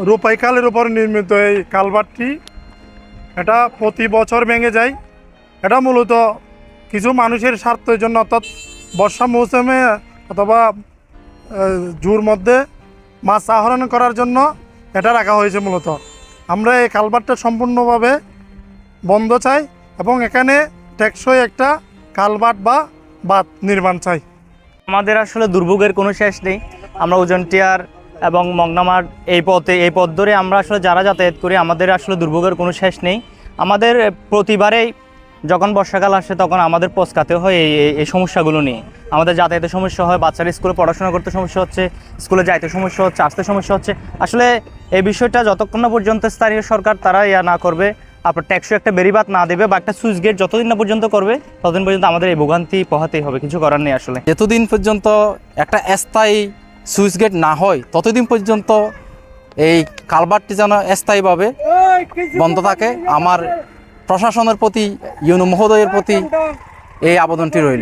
রূপাইকালের উপর নির্মিত এই কালভার্টটি এটা প্রতি বছর ভেঙে যায়। এটা মূলত কিছু মানুষের স্বার্থের জন্য, অর্থাৎ বর্ষা মৌসুমে অথবা জুর মধ্যে মাছ আহরণ করার জন্য এটা রাখা হয়েছে মূলত। আমরা এই কালভার্টটা সম্পূর্ণভাবে বন্ধ চাই এবং এখানে টেকসই একটা কালভার্ট বা বাঁধ নির্মাণ চাই। আমাদের আসলে দুর্ভোগের কোনো শেষ নেই। আমরা উজনটিয়ার এবং মংনামার এই পথ ধরে আমরা আসলে যারা যাতায়াত করি, আমাদের আসলে দুর্ভোগের কোনো শেষ নেই। আমাদের প্রতিবারেই যখন বর্ষাকাল আসে তখন আমাদের পচকাতে হয় এই সমস্যাগুলো নিয়ে। আমাদের যাতায়াতের সমস্যা হয়, বাচ্চারা স্কুলে পড়াশোনা করতে সমস্যা হচ্ছে, স্কুলে যাইতে সমস্যা হচ্ছে, আসতে সমস্যা হচ্ছে। আসলে এই বিষয়টা যতক্ষণ না পর্যন্ত স্থানীয় সরকার তারা না করবে, আপনার ট্যাক্সও একটা বেরিবাদ না দেবে বা একটা সুইচ গেট যতদিন না পর্যন্ত করবে ততদিন পর্যন্ত আমাদের এই ভোগান্তি পোহাতেই হবে, কিছু করার নেই। আসলে যতদিন পর্যন্ত একটা স্থায়ী সুইচ গেট না হয় ততদিন পর্যন্ত এই কালভার্টটি যেন স্থায়ীভাবে বন্ধ থাকে। আমার প্রশাসনের প্রতি, ইউনো মহোদয়ের প্রতি এই আবেদনটি রইল।